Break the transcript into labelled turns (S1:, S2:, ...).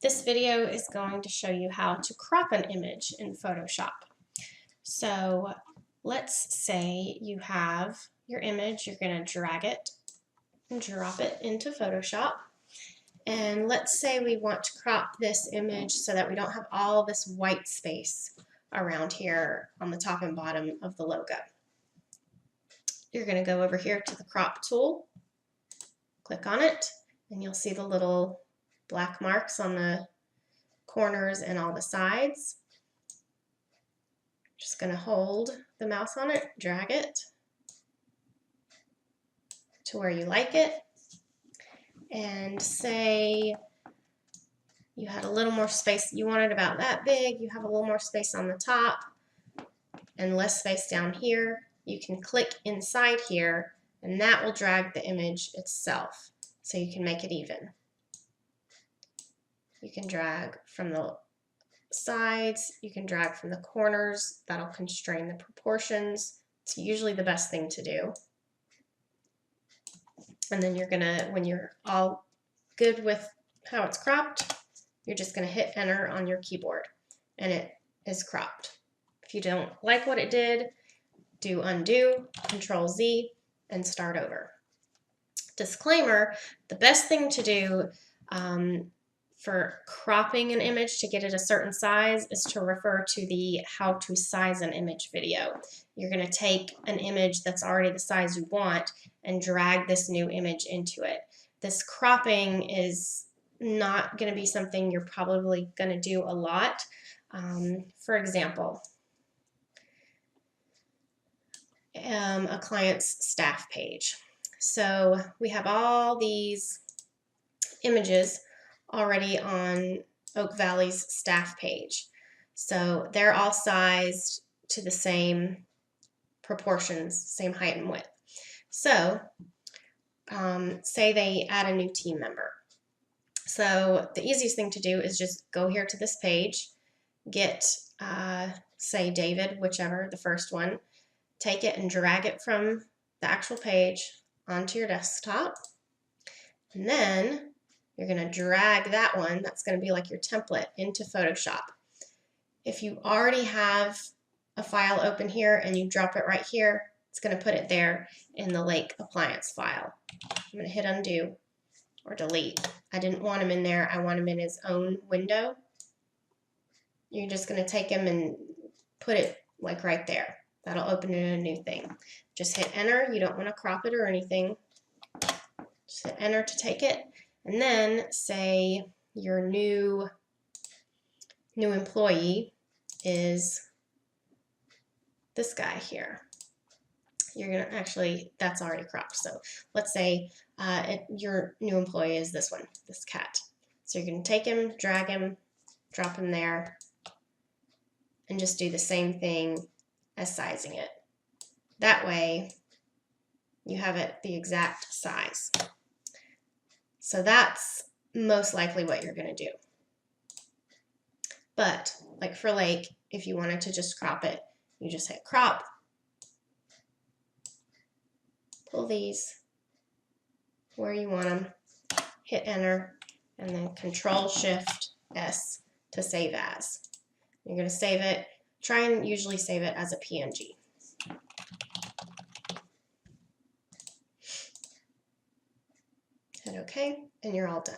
S1: This video is going to show you how to crop an image in Photoshop. So let's say you have your image, you're going to drag it and drop it into Photoshop. And let's say we want to crop this image so that we don't have all this white space around here on the top and bottom of the logo. You're going to go over here to the crop tool, click on it, and you'll see the little black marks on the corners and all the sides. Just going to hold the mouse on it, drag it to where you like it, and say you had a little more space, you want it about that big, you have a little more space on the top and less space down here. You can click inside here and that will drag the image itself so you can make it even. You can drag from the sides, you can drag from the corners, that'll constrain the proportions. It's usually the best thing to do. And then you're gonna, when you're all good with how it's cropped, you're just gonna hit enter on your keyboard and it is cropped. If you don't like what it did, do undo, Control Z, and start over. Disclaimer, the best thing to do for cropping an image to get it a certain size is to refer to the how to size an image video. You're going to take an image that's already the size you want and drag this new image into it. This cropping is not going to be something you're probably going to do a lot. For example, a client's staff page. So we have all these images already on Oak Valley's staff page. So they're all sized to the same proportions, same height and width. So say they add a new team member. So the easiest thing to do is just go here to this page, get say David, whichever, the first one, take it and drag it from the actual page onto your desktop, and then you're going to drag that one, that's going to be like your template, into Photoshop. If you already have a file open here and you drop it right here, it's going to put it there in the Lake Appliance file. I'm going to hit undo or delete. I didn't want him in there, I want him in his own window. You're just going to take him and put it like right there. That'll open it in a new thing. Just hit enter, you don't want to crop it or anything. Just hit enter to take it. And then say your new employee is this guy here. You're gonna actually, that's already cropped. So let's say your new employee is this one, this cat. So you're gonna take him, drag him, drop him there, and just do the same thing as sizing it. That way you have it the exact size. So that's most likely what you're going to do. But like for Lake, if you wanted to just crop it, you just hit crop, pull these where you want them, hit enter, and then Control Shift S to save as. You're going to save it. Try and usually save it as a PNG. Hit OK, and you're all done.